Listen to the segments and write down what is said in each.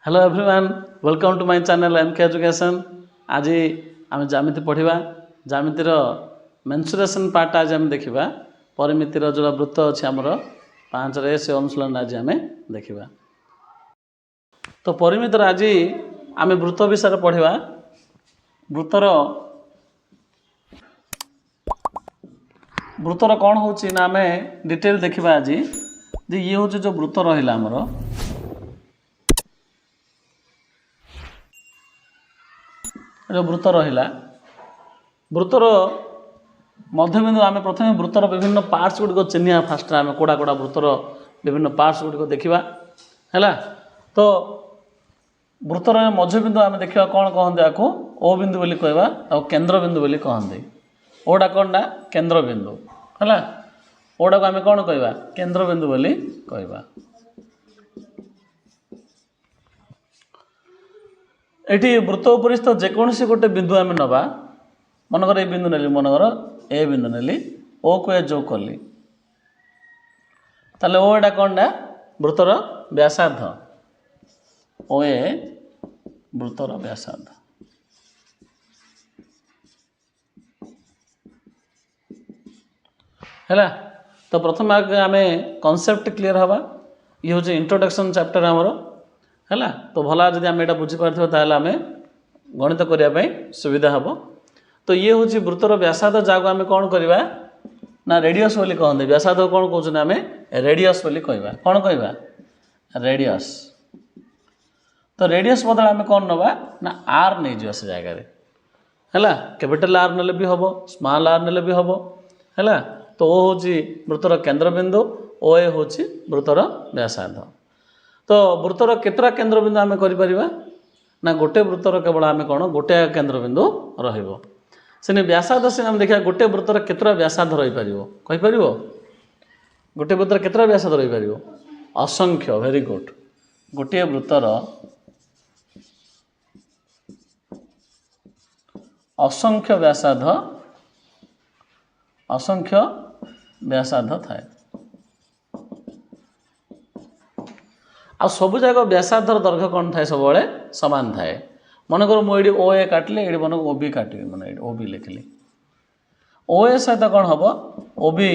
Hello everyone, welcome to my channel MK education. आज आम जामिति पढ़ा जामितिर मेंसुरेशन पार्ट आज आम देखा परिमितिर जो वृत्त अच्छी आमर 5 रे से अनुशीलन आज आम देखा। तो परिमितर आज आम वृत्त विषय पढ़ा। वृत्तर कौन हो आम डिटेल देखा आज ये हूँ जो वृत्त रहा आमर जो वृत्त रहा वृत्तर मध्यबिंदु आम प्रथम वृत्तर विभिन्न पार्ट्स गुड़िक चिन्हिया फास्ट आम कोड़ा कोड़ा वृत्तर विभिन्न पार्ट्स गुड़िक देखा है। तो वृत्तर मध्यबिंदु आम देखा कौन कहते आपको ओ बिंदु बोली कहवा आ केन्द्र बिंदु बोली कहते। ओटा कौन ना केन्द्र बिंदु है। ओटा को आम कौन कहवा केन्द्र बिंदु बोली कहवा। एटी वृत्त उपरिस्थ जेकोसी गोटे बिंदु आम नवा मनकर ए बिंदु नेली मनकर ए बिंदु नेली ओ को ए जो कली ताले ओ एटा कौन ना वृत्तर व्यासार्ध ओ ए वृत्तर व्यासार्ध। है तो प्रथम आम कॉन्सेप्ट क्लियर हवा ये हूँ इंट्रोडक्शन चैप्टर आमर है। तो भला जब आम यहाँ बुझीपार ताल आम गणित करने सुविधा हम। तो ये हूँ वृत्तर व्यासार्ध जहाँ आम कौन करवा ना रेडियस बोली कहते। व्यासार्ध कौन कहते आम रेडियस बोली कहवा कौन कहवा रेडियस। तो रेडियस बदल आम कौन नवा ना आर नहीं जा से जगह है। कैपिटल आर नेले भी हम स्मॉल आर नेले भी हम है। तो ओ हूँ वृत्तर केन्द्र बिंदु ओ ए हूँ वृत्तर व्यासार्ध। तो वृत्तर केतरा केन्द्र बिंदु आम कर ना गोटे वृत्तर केवल आम कौन गोटे केन्द्र बिंदु रही व्यासार्ध से आम देखा गोटे वृत्तर केतरा व्यासार्ध रही पार गोटे वृत्तर केतरा व्यासार्ध रही पार असंख्य। Very good. गोटे वृत्तर असंख्य व्यासार्ध थाए आ सबु जगह व्यासार्धर दैर्घ्य कौन थाए सब सामान थाए। मनकर मुझे ओ ए काटिले ये मन ओ बी काटि मैंने ओ बी लिखिली ओ ए सहित कौन हम ओ बी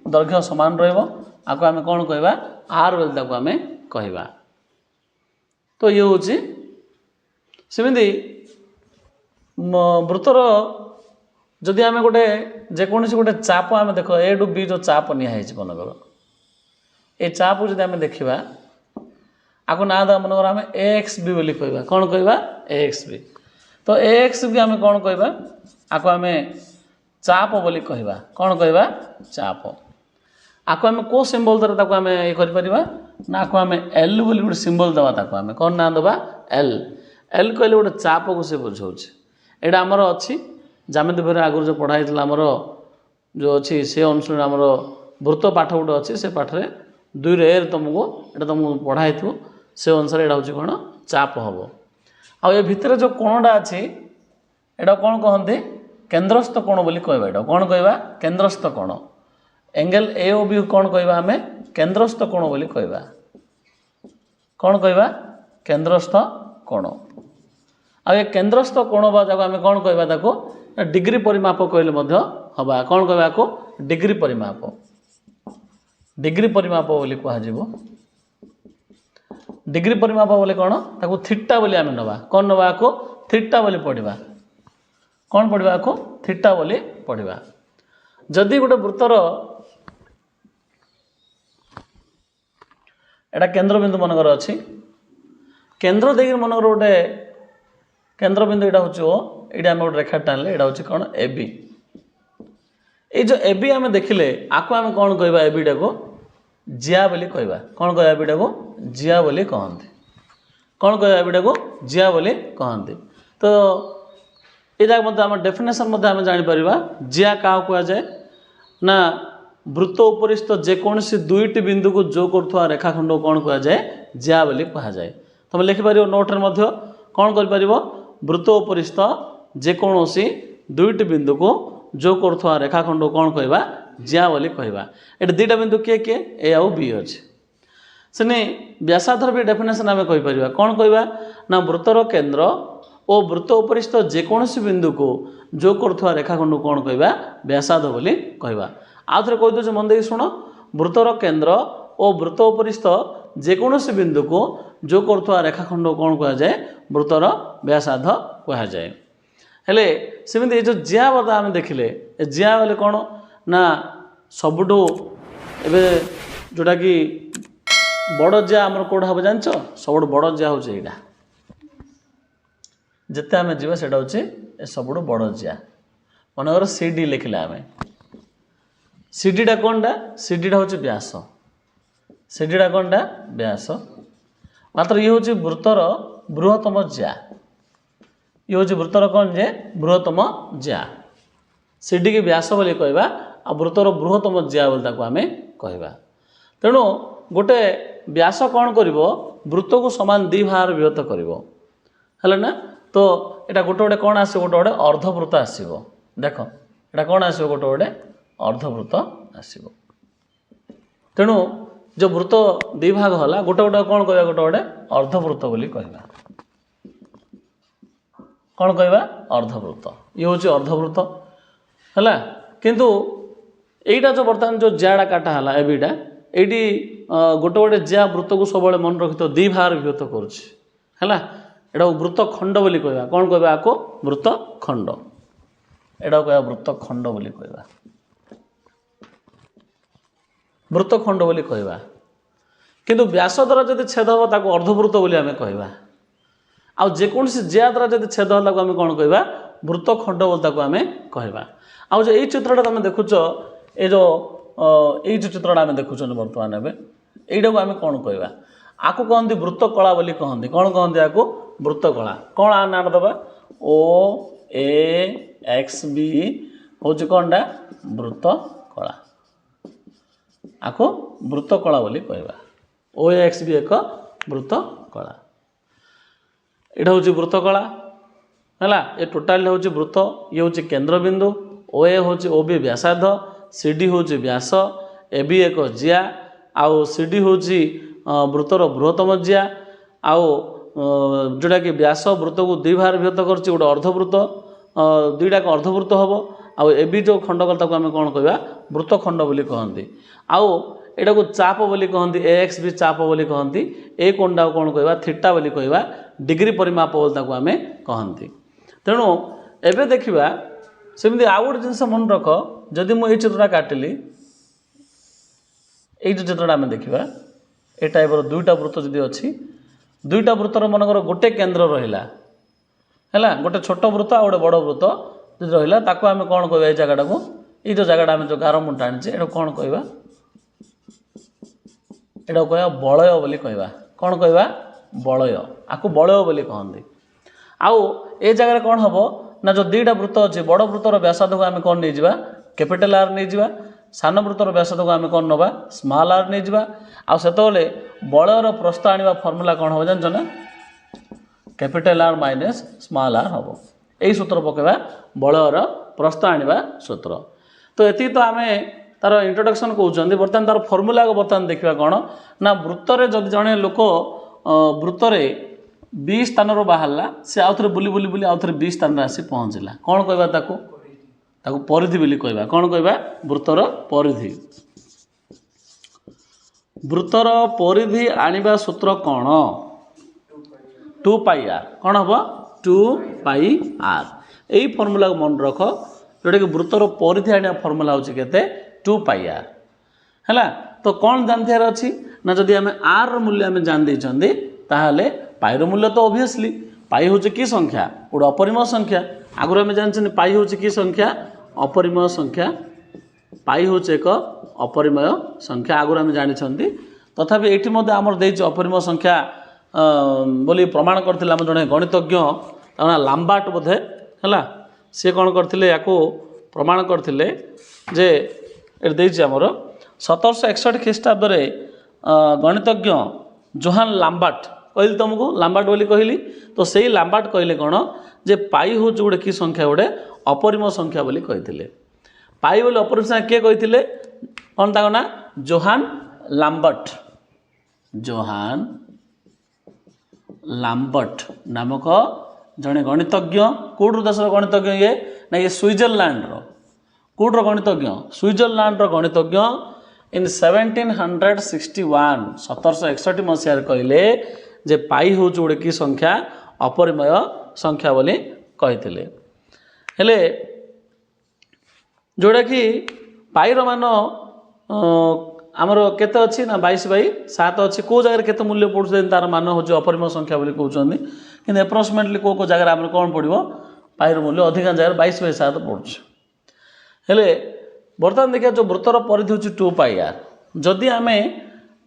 दैर्घ्य सामान रहा आम कौन कहवा आर बोली आम कहवा। तो ये हूँ सेमती वृत्तर जदि आम गोटे जेकोसी गोटे चाप आम देख ए टू बी जो चाप निहाई मनकर ये चाप जब आम देखा आपको ना दा मनकर आम एक्स बी बोली कहवा कौन कहवा एक्स बी। तो एक्स बी आम कौन कहवा आपको आम चाप बोली कहवा कौन कहवा चाप। आपको आम को सिंबल द्वारा आम ये कर ना आपको आम एल बोली गोटे सिंबल दवा आम कौन ना दबा एल। एल कहले गोटे चाप को सी बुझाऊँ यहाँ आमर अच्छी जामिति भर आगुरी जो पढ़ाई आमर जो अच्छी से अनुसार आमर वृत्त पाठ गोटे अच्छी से पाठ में 2 रे तुमको यहाँ तुमको पढ़ाई थो से अनुसार यहाँ हूँ कौन चाप हम। आ भितर जो कोणटा अच्छी यहाँ कौन कहते केन्द्रस्थ कोण बोली कहवा यहाँ कौन कहवा केन्द्रस्थ कोण। एंगल ए ओ बी कौन कहवा आम केन्द्रस्थ कोण बोली कहवा कौन कहवा केन्द्रस्थ कोण। आ केन्द्रस्थ कोण जगह आम कौन कहवा ताको डिग्री परिमाप कहले हम कौन कहवा को डिग्री परिमाप। डिग्री परिमाप बोली कह डिग्री परिमाप बोले कौन ताको थीटा बोली आम नवा कौन नवा को थीटा बोली पढ़ा कौन पढ़ा को थीटा बोली पढ़ा। जदि गोटे वृत्तर एटा केन्द्र बिंदु मनकर अच्छी केन्द्र देख मनकर गोटे केन्द्र बिंदु यहाँ हूँ ओ ये आम गोटे रेखा टाणिले यहाँ हूँ कौन ए बी। ये जो ए बी आम देखिले आपको आम कौन कहवा ए बीटा को जिया बोली कहवा कौन कहवा बीटा को जिया बोली कहते कौन कहवा बीटा को जिया बोली कहते। तो ये जगह आम डेफिनेशन आम जापर जिया क्या कह जाए ना वृत्त उपरिस्थ जेकोसी 2टी बिंदु को जो करुवा रेखाखंड कौन कह जाए जिया बोली कह जाए। तुम लिखिपर नोट्रे कौन कर वृत्त उपरिस्थ जेकोसी 2टी बिंदु को जो करुवा रेखाखंड कौन कहवा जिया बोली कहवा। ये 2टा बिंदु किए किए ए आउ बी अच्छे ସେନେ ବ୍ୟାସାର୍ଧର ବି ଡେଫିନେସନ୍ ଆମେ କହିପାରିବା କ'ଣ କହିବା ନା ବୃତ୍ତର କେନ୍ଦ୍ର ଓ ବୃତ୍ତ ଉପରିସ୍ଥ ଯେକୌଣସି ବିନ୍ଦୁକୁ ଯୋଗ କରୁଥିବା ରେଖାଖଣ୍ଡକୁ କ'ଣ କହିବା ବ୍ୟାସାର୍ଧ ବୋଲି କହିବା। ଆଉ ଥରେ କହିଦେଉଛି ମନ ଦେଇକି ଶୁଣ ବୃତ୍ତର କେନ୍ଦ୍ର ଓ ବୃତ୍ତ ଉପରିସ୍ଥ ଯେକୌଣସି ବିନ୍ଦୁକୁ ଯୋଗ କରୁଥିବା ରେଖାଖଣ୍ଡକୁ କ'ଣ କୁହାଯାଏ ବୃତ୍ତର ବ୍ୟାସାର୍ଧ କୁହାଯାଏ। ହେଲେ ସେମିତି ଏ ଯେଉଁ ଜିଆ ବଦା ଆମେ ଦେଖିଲେ ଏ ଜିଆ ବୋଲେ କ'ଣ ନା ସବୁଠୁ ଏବେ ଯେଉଁଟାକି ବଡ଼ ଜିଆ ଆମର କେଉଁଟା ହେବ ଜାଣିଛ ସବୁଠୁ ବଡ଼ ଜିଆ ହେଉଛି ଏଇଟା ଯେତେ ଆମେ ଯିବା ସେଇଟା ହେଉଛି ଏ ସବୁଠୁ ବଡ଼ ଜିଆ ମନେକର CD ଲେଖିଲା ଆମେ CDଟା କ'ଣଟା CDଟା ହେଉଛି ବ୍ୟାସ CDଟା କ'ଣଟା ବ୍ୟାସ ମାତ୍ର ଇଏ ହେଉଛି ବୃତ୍ତର ବୃହତ୍ତମ ଜିଆ ଇଏ ହେଉଛି ବୃତ୍ତର କ'ଣ ଯେ ବୃହତ୍ତମ ଜିଆ CDକି ବ୍ୟାସ ବୋଲି କହିବା ଆଉ ବୃତ୍ତର ବୃହତ୍ତମ ଜିଆ ବୋଲି ତାକୁ ଆମେ କହିବା। ତେଣୁ ଗୋଟେ ବ୍ୟାସ କ'ଣ କରିବ ବୃତ୍ତକୁ ସମାନ ଦୁଇ ଭାଗରେ ବିଭକ୍ତ କରିବ ହେଲା ନା ତ ଏଇଟା ଗୋଟେ ଗୋଟେ କ'ଣ ଆସିବ ଗୋଟେ ଗୋଟେ ଅର୍ଦ୍ଧବୃତ୍ତ ଆସିବ ଦେଖ ଏଇଟା କ'ଣ ଆସିବ ଗୋଟେ ଗୋଟେ ଅର୍ଦ୍ଧବୃତ୍ତ ଆସିବ। ତେଣୁ ଯେଉଁ ବୃତ୍ତ ଦୁଇ ଭାଗ ହେଲା ଗୋଟେ ଗୋଟେ କ'ଣ କହିବା ଗୋଟେ ଗୋଟେ ଅର୍ଦ୍ଧବୃତ୍ତ ବୋଲି କହିବା କ'ଣ କହିବା ଅର୍ଦ୍ଧବୃତ୍ତ ଇଏ ହେଉଛି ଅର୍ଦ୍ଧବୃତ୍ତ ହେଲା। କିନ୍ତୁ এইটা ଯେଉଁ ବର୍ତ୍ତମାନ ଯେଉଁ ଜିଆଟା କାଟା ହେଲା ଏବିଟା এইটি ଗୋଟେ ଗୋଟେ ଜିଆ ବୃତ୍ତକୁ ସବୁବେଳେ ମନେ ରଖିଥିବ ଦୁଇ ଭାଗରେ ବିଭକ୍ତ କରୁଛି ହେଲା ଏଟାକୁ ବୃତ୍ତ ଖଣ୍ଡ ବୋଲି କହିବା କ'ଣ କହିବା ଆକୁ ବୃତ୍ତ ଖଣ୍ଡ ଏଟାକୁ କହିବା ବୃତ୍ତ ଖଣ୍ଡ ବୋଲି କହିବା ବୃତ୍ତ ଖଣ୍ଡ ବୋଲି କହିବା। କିନ୍ତୁ ବ୍ୟାସ ଦ୍ୱାରା ଯଦି ଛେଦ ହେବ ତାକୁ ଅର୍ଦ୍ଧବୃତ୍ତ ବୋଲି ଆମେ କହିବା ଆଉ ଯେକୌଣସି ଜିଆ ଦ୍ୱାରା ଯଦି ଛେଦ ହେଲା ତାକୁ ଆମେ କ'ଣ କହିବା ବୃତ୍ତ ଖଣ୍ଡ ବୋଲି ତାକୁ ଆମେ କହିବା। ଆଉ ଯେ ଏଇ ଚିତ୍ରଟା ତୁମେ ଦେଖୁଛ ଏ ଯେଉଁ ଏଇ ଯେଉଁ ଚିତ୍ରଟା ଆମେ ଦେଖୁଛନ୍ତି ବର୍ତ୍ତମାନ ଏବେ এইটাକୁ ଆମେ କ'ଣ କହିବା ଆକୁ କହନ୍ତି ବୃତ୍ତ କଳା ବୋଲି କହନ୍ତି କ'ଣ କହନ୍ତି ଆକୁ ବୃତ୍ତ କଳା କ'ଣ ନାଁ ଦେବା OAXB ହେଉଛି କ'ଣଟା ବୃତ୍ତ କଳା ଆକୁ ବୃତ୍ତ କଳା ବୋଲି କହିବା OAXB ଏକ ବୃତ୍ତ କଳା ଏଇଟା ହେଉଛି ବୃତ୍ତ କଳା ହେଲା ଏ ଟୋଟାଲ ହେଉଛି ବୃତ୍ତ ଇଏ ହେଉଛି କେନ୍ଦ୍ରବିନ୍ଦୁ OA ହେଉଛି OB ବ୍ୟାସାର୍ଧ CD ହେଉଛି ବ୍ୟାସ AB ଏକ ଜିଆ ଆଉ CD ହେଉଛି ବୃତ୍ତର ବୃହତ୍ତମ ଜିଆ ଆଉ ଯେଉଁଟାକି ବ୍ୟାସ ବୃତ୍ତକୁ ଦୁଇ ଭାଗରେ ବିଭକ୍ତ କରୁଛି ଗୋଟେ ଅର୍ଦ୍ଧବୃତ୍ତ ଦୁଇଟାକ ଅର୍ଦ୍ଧବୃତ୍ତ ହେବ ଆଉ AB ଯେଉଁ ଖଣ୍ଡ କଲା ତାକୁ ଆମେ କ'ଣ କହିବା ବୃତ୍ତ ଖଣ୍ଡ ବୋଲି କହନ୍ତି। ଆଉ ଏଟାକୁ ଚାପ ବୋଲି କହନ୍ତି AXB ଚାପ ବୋଲି କହନ୍ତି ଏ କୋଣଟାକୁ କ'ଣ କହିବା ଥିଟା ବୋଲି କହିବା ଡିଗ୍ରୀ ପରିମାପ ବୋଲି ତାକୁ ଆମେ କହନ୍ତି। ତେଣୁ ଏବେ ଦେଖିବା ସେମିତି ଆଉ ଗୋଟେ ଜିନିଷ ମନେ ରଖ ଯଦି ମୁଁ ଏଇ ଚିତ୍ରଟା କାଟିଲି ଏଇ ଯେଉଁ ଚିତ୍ରଟା ଆମେ ଦେଖିବା ଏ ଟାଇପ୍ର ଦୁଇଟା ବୃତ୍ତ ଯଦି ଅଛି ଦୁଇଟା ବୃତ୍ତର ମନେକର ଗୋଟେ କେନ୍ଦ୍ର ରହିଲା ହେଲା ଗୋଟେ ଛୋଟ ବୃତ୍ତ ଆଉ ଗୋଟେ ବଡ଼ ବୃତ୍ତ ଯଦି ରହିଲା ତାକୁ ଆମେ କ'ଣ କହିବା ଏଇ ଜାଗାଟାକୁ ଏଇ ଯେଉଁ ଜାଗାଟା ଆମେ ଯେଉଁ ଗାରମୁଣ୍ଡ ଆଣିଛେ ଏଟାକୁ କ'ଣ କହିବା ଏଟାକୁ କହିବା ବଳୟ ବୋଲି କହିବା କ'ଣ କହିବା ବଳୟ ଆକୁ ବଳୟ ବୋଲି କହନ୍ତି। ଆଉ ଏ ଜାଗାରେ କ'ଣ ହେବ ନା ଯେଉଁ ଦୁଇଟା ବୃତ୍ତ ଅଛି ବଡ଼ ବୃତ୍ତର ବ୍ୟାସାର୍ଧକୁ ଆମେ କ'ଣ ନେଇଯିବା କ୍ୟାପିଟାଲ R ନେଇଯିବା ସାନ ବୃତ୍ତର ବ୍ୟାସାର୍ଧକୁ ଆମେ କ'ଣ ନେବା ସ୍ମଲ୍ r ନେଇଯିବା ଆଉ ସେତେବେଳେ ବଳୟର ପ୍ରସ୍ଥ ଆଣିବା ଫର୍ମୁଲା କ'ଣ ହେବ ଜାଣିଛ ନା capital R minus small r ହେବ ଏଇ ସୂତ୍ର ପକାଇବା ବଳୟର ପ୍ରସ୍ଥ ଆଣିବା ସୂତ୍ର। ତ ଏତିକି ତ ଆମେ ତାର ଇଣ୍ଟ୍ରୋଡକ୍ସନ୍ କହୁଛନ୍ତି ବର୍ତ୍ତମାନ ତାର ଫର୍ମୁଲାକୁ ବର୍ତ୍ତମାନ ଦେଖିବା କ'ଣ ନା ବୃତ୍ତରେ ଯଦି ଜଣେ ଲୋକ ବୃତ୍ତରେ B ସ୍ଥାନରୁ ବାହାରିଲା ସେ ଆଉଥରେ ବୁଲି ବୁଲି ବୁଲି ଆଉଥରେ B ସ୍ଥାନରେ ଆସି ପହଞ୍ଚିଲା କ'ଣ କହିବା ତାକୁ ତାକୁ ପରିଧି ବୋଲି କହିବା କ'ଣ କହିବା ବୃତ୍ତର ପରିଧି ବୃତ୍ତର ପରିଧି ଆଣିବା ସୂତ୍ର କ'ଣ 2πr କ'ଣ ହେବ 2πr ଏଇ ଫର୍ମୁଲାକୁ ମନେ ରଖ ଯେଉଁଟାକି ବୃତ୍ତର ପରିଧି ଆଣିବା ଫର୍ମୁଲା ହେଉଛି କେତେ 2πr ହେଲା। ତ କ'ଣ ଜାଣିଥିବାର ଅଛି ନା ଯଦି ଆମେ r ର ମୂଲ୍ୟ ଆମେ ଜାଣି ଦେଇଛନ୍ତି ତାହେଲେ ପାଇର ମୂଲ୍ୟ ତ ଅବଭିୟସଲି ପାଇ ହେଉଛି କି ସଂଖ୍ୟା ଗୋଟେ ଅପରିମେୟ ସଂଖ୍ୟା ଆଗରୁ ଆମେ ଜାଣିଛନ୍ତି ପାଇ ହେଉଛି କି ସଂଖ୍ୟା ଅପରିମେୟ ସଂଖ୍ୟା ପାଇ ହେଉଛି ଏକ ଅପରିମେୟ ସଂଖ୍ୟା ଆଗରୁ ଆମେ ଜାଣିଛନ୍ତି ତଥାପି ଏଇଠି ମଧ୍ୟ ଆମର ଦେଇଛି ଅପରିମେୟ ସଂଖ୍ୟା ବୋଲି ପ୍ରମାଣ କରିଥିଲେ ଆମ ଜଣେ ଗଣିତଜ୍ଞ ତାଙ୍କ ନାଁ ଲାମ୍ବାର୍ଟ ବୋଧେ ହେଲା ସିଏ କ'ଣ କରିଥିଲେ ୟାକୁ ପ୍ରମାଣ କରିଥିଲେ ଯେ ଏଠି ଦେଇଛି ଆମର 1761 ଖ୍ରୀଷ୍ଟାବ୍ଦରେ ଗଣିତଜ୍ଞ ଜୋହାନ୍ ଲାମ୍ବାର୍ଟ କହିଲି ତୁମକୁ ଲାମ୍ବାର୍ଟ ବୋଲି କହିଲି ତ ସେଇ ଲାମ୍ବାର୍ଟ କହିଲେ କ'ଣ ଯେ ପାଇ ହେଉଛି ଗୋଟେ କି ସଂଖ୍ୟା ଗୋଟେ ଅପରିମେୟ ସଂଖ୍ୟା ବୋଲି କହିଥିଲେ ପାଇ ବୋଲି ଅପରିମେୟ ସଂଖ୍ୟା କିଏ କହିଥିଲେ କ'ଣ ତାଙ୍କ ନାଁ ଜୋହାନ୍ ଲାମ୍ବାର୍ଟ जोहान लाम्बर्ट नामक जड़े गणितज्ञ कौट देशर गणितज्ञ ये ना ये स्विट्जरलैंड कौटर गणितज्ञ स्विट्जरलैंड गणितज्ञ इन 1761 1761 मसीह कहले जे पाई हूँ गोटे कि संख्या अपरिमेय संख्या बोली कही हेले जोड़ा कि पाईर मान आमर केते अच्छी ना 22/7 अच्छी कौ जगह केते मूल्य पड़ुछ तार मान हूँ अपरिमेय संख्या बोली कहते कि एप्रोक्सीमेटली कौ जगह आम कौन पड़ो पाईर मूल्य अधिकांश जगह 22/7 पड़ुछ हेले बर्तमान देखिए जो वृत्तर परिधि हूँ 2πr जदि आम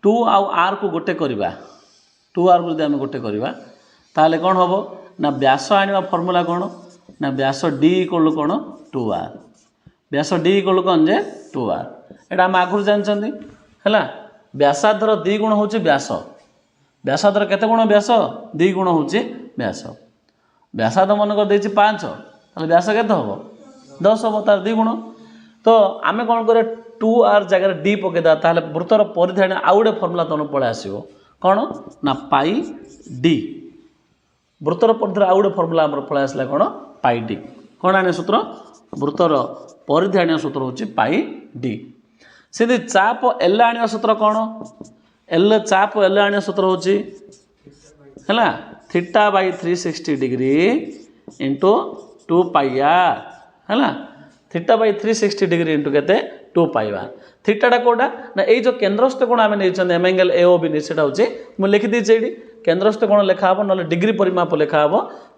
2 आउ r को गोटे करवा 2r को जब गोटे करवा ताहले कौन हम ना व्यास आने फर्मूला कौन ना व्यास d इक्वल कौन 2r व्यास d इक्वल कौन जे 2r एटा आम आगुरी जानते है व्यासार्धर 2 गुण हूँ व्यास व्यासार्धर केते गुण व्यास 2 गुण हूँ व्यास व्यासार्ध मन कर 5 ताहले व्यास केते हम 10 हम तार 2 गुण तो आम कौन कर 2r जगह d पकईदा ताहले वृत्तर परिधि आने आउ गोटे फर्मूला तुम पलि आसो कौन ना पाई d वृत्तर परिधि आउ गोटे फर्मूला आम पलि आसला कौन पाई d कौन आने सूत्र वृत्तर परिधि आने सूत्र हूँ पाई d से चाप एल आने सूत्र कौन एल चाप एल आने सूत्र हूँ है θ/360 डिग्री इंटू 2πr है θ/360 डिग्री इंटू के 2πr थीटाटा कौटा ना ये जो केन्द्रस्थ कोण आम नहीं M angle A O B नहीं सेटा हूँ मुझे लिखिदी ये केन्द्रस्थ कोण लिखा हे ना डिग्री परिमाप लिखा हे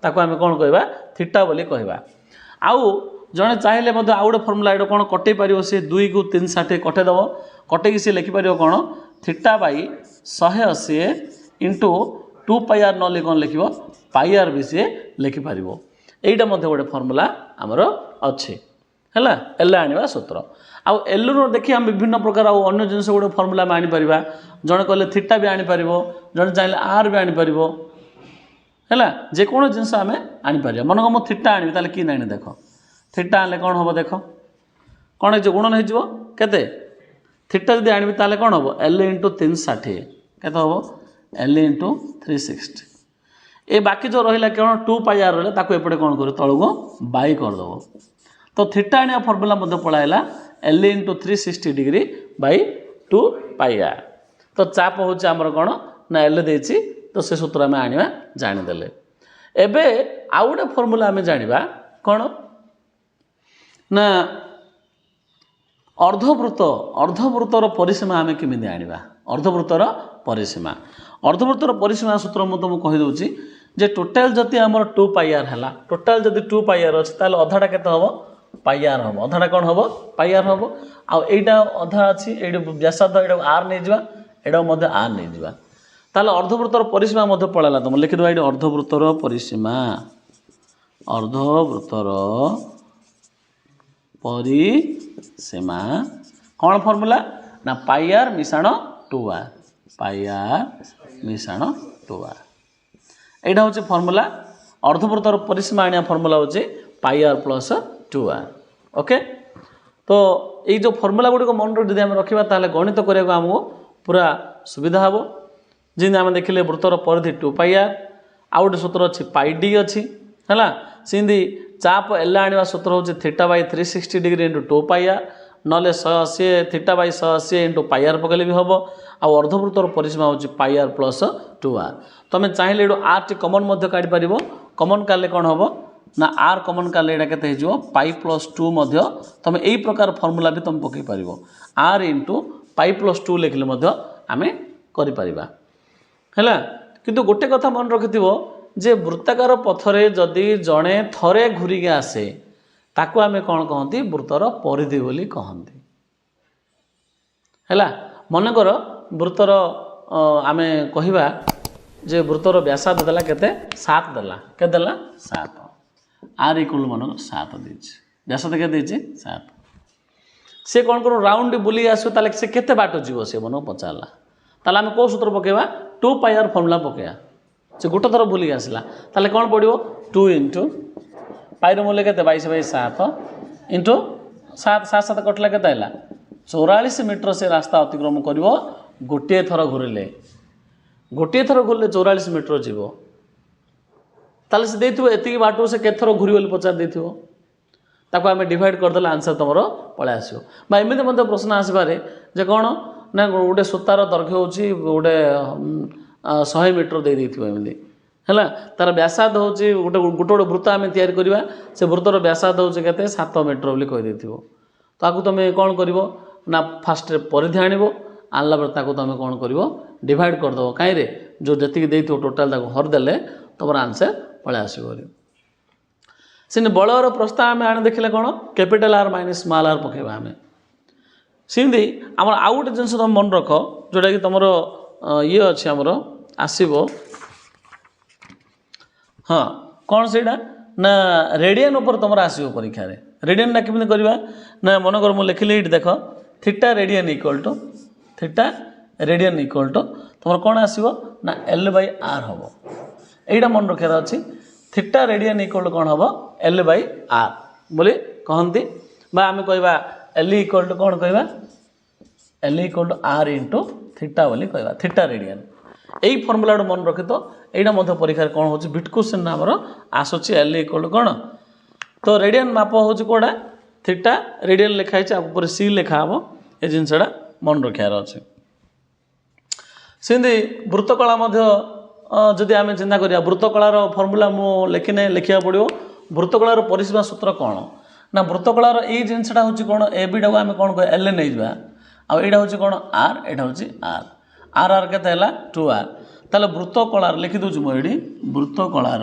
ताको आम कौन कहवा थीटा बोली कहवा आउ जड़े चाहिए आउ गोटे फर्मूला ये कौन कटे पार सी 2 को 360 कटेदेव कटेकी सी लिखिपर कौन θ/180 इंटू 2πr न कौन लिख πr भी सी लिखिपर यहीटा गोटे फर्मूला आमर अच्छे है एल आने सूत्र आउ एल रु देखिए आम विभिन्न प्रकार अन्य जिन गोटे फर्मूला आम आनीपर जड़े कहले थीटा भी आनीपर जड़े चाहिए आर भी आनीपर है जेको जिनस आम आनीपर मन को थीटा आनी ताले कि आनी देख थीटा आने कौन हम देख कौन हो गुणन हो थीटा जब आनी ताले कौन हम एल इंटू 360 केत हम एल इंटू 360 ये बाकी जो रहा कौन 2πr रहा ताको एपटे कौन कर तलू बाई करदेव तो थीटा आने फर्मूला पलाइला L into 360 degree by 2πr तो चाप हूँ आमर कौन ना एल देती तो से सूत्र आम आने जानीदे एबे आउ गोटे फर्मूला आम जाना कौन ना अर्धवृत्तर परिसीमा आम केमी आनिबा अर्धवृत्तर परिसीमा सूत्र मुझे तुमको कहीदे जे टोटाल जदि आमर 2πr है टोटाल जदि 2πr अच्छे ताल अधाटा केते हम πr हम अधाटा कौन हम πr हम आईटा अधा अच्छी ये व्यासार्ध ये आर नहीं जावा ये आर नहीं जावा ताल अर्धवृत्तर परिसीमा पड़ाला तुम लिखिद ये अर्धवृत्तर परिसीमा कौन फर्मूला ना πr मिशाण 2r πr मिशाण 2r यहाँ हूँ फर्मूला अर्धवृत्तर परिसीमा आने फर्मूला हूँ πr प्लस 2r ओके तो ये जो फर्मूला गुड़िक मन जब आम रखा ताल गणित करने आमको पूरा सुविधा हम जिन आम देखिले वृत्तर परिधि 2πr आउ गोटे सूत्र अच्छी पाई डी अच्छी है सिंधी चाप एल आने सूत्र हूँ θ/360 डिग्री इंटू 2πr ना 180 θ/180 इंटू πr पकड़े भी हम आउ अर्धवृत्तर परिसीमा हूँ πr प्लस 2r तुम चाहिए ये आर टी कमन काढ़ी पार कमन काले कौन हम ना आर कमन काले यहाँ के पाई प्लस 2 तुम यही प्रकार फर्मूला भी तुम पकई पार आर इंटू पाई प्लस 2 लिखले आम कर किंतु गोटे कथा मन रखि जे वृत्ताकार पथरे जदि जड़े थरे घूरिक आसे ताको आमे कौन कहती वृत्तर परिधि बोली कहती है मनकर वृत्तर आमे कहिबा जे वृत्तर व्यासार्ध देला केते 7 देला के देला 7 आर इक्वल मन 7 देछि व्यासार्ध के देछि 7 से कौन करो राउंड बुली आसो ताले से केते बाट जीवो से मन पचारला ताले आमे को सूत्र पकेबा 2πr फॉर्मूला पकेया से गोटे थर बुलिक आसला ताले कौन पड़ो 2 इंटू पाईर मूल्य के 22/7 इंटू 7 कटला के 44 मीटर से रास्ता अतिक्रम कर गोटे थर घूरिले गोटे थर घूरले 44 मीटर जीव ताले से देथिबो एतिकी बाटो से केथर घूरी बोली पचार देथिबो ताको आमे डिवाइड करदेले आंसर तुमर पळे आसीबो बा एमिते मते प्रश्न आसीबारे जे कोन ना गोटे सूतार दैर्घ्य होची गोटे 100 मीटर दे देथिबो एमिते हैला तार व्यासार्ध होची गोटे गोटे वृत्त आमे तयार करबा से वृत्तर व्यासार्ध होची केते 7 मीटर बोली कहि देथिबो ताको तमे कोन करबो ना फास्ट परिधि आनिबो आनला पर ताको तमे कोन करबो डिवाइड कर दबो काई रे जो जति देथिबो टोटल ताको हर देले तमर आंसर पळे आसीबो सिने बलर प्रस्ताव आम आने देखिले कौन capital R minus small R पकेबा आम सिंधी आमर आउ गोटे जिनस तुम मन रख जोटा कि तुम ये अच्छे आमर आसब हाँ कौन से ना रेडियन उपर तुम आसो परीक्षा रे रेडियन ना केमी करवा ना मनकर मुझे लिखिली ये देख थीटा रेडियन इक्वल टू तुम कौन आसो ना L/R हम यहीटा मन रखार अच्छी थीटा रेडियन इक्वल कौन हम L/R बोली कहती बा आम कहवा L इक्वल टू कौन कहवा L equal to R into theta बोली कहवा थीटा रेडियन यही फर्मुला मन रखी तो यहाँ मध्य परीक्षा कौन हो बिट क्वेश्चन आमर आसूसी L इक्वल टू कौन तो रेडियन माप हूँ कौटा थीटा रेडियन लिखाई ऊपर C लिखा हम ये जिनसा मन रखार अच्छे सेमती वृत्तकला जदि आम चिंता करिया वृत्तकलार फर्मुला मु लिखिने लिखा पड़ो वृत्तकलार परिसीमा सूत्र कौन ना वृत्तकलार ये जिनसा हूँ कौन ए बी टाक आम कौन कह L नहीं जा आईटा हूँ कौन R एटा हूँ R R के 2R ताले वृत्तकलार लिखि दूँ मुझे वृत्तकलार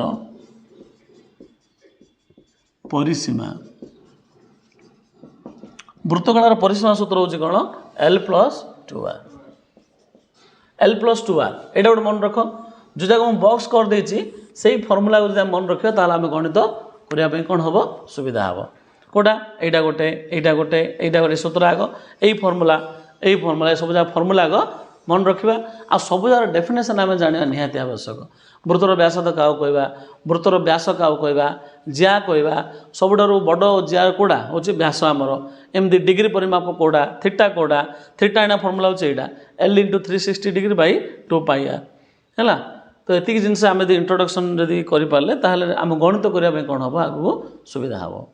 परिसीमा सूत्र हूँ कौन L+2R L+2R यहाँ गोटे मन रख जो जगह मुझे बॉक्स कर देछि से फर्मुला को जब मन रखियो ताला आम गणित करने कौन हम सुविधा हम कौटा यहाँ गोटे सूत्र आग यही फर्मुला सब जगह फर्मुला आग मन रखा आ सब जगह डेफिनेशन आम जाना निहाती आवश्यक वृत्तर व्यासार्ध क्या कहवा वृत्तर व्यास क्या कहवा ज्या कहवा सबुठार बड़ ज्या कौड़ा हूँ व्यास आमर एमती डिग्री परिमाप कौड़ा थीटा एना फर्मुला हूँ यहाँ L × 360 डिग्री बाई 2πr है तो ये जिनस आम इंट्रोडक्शन जदि करें आम गणित करने कौन हम आगे सुविधा हम।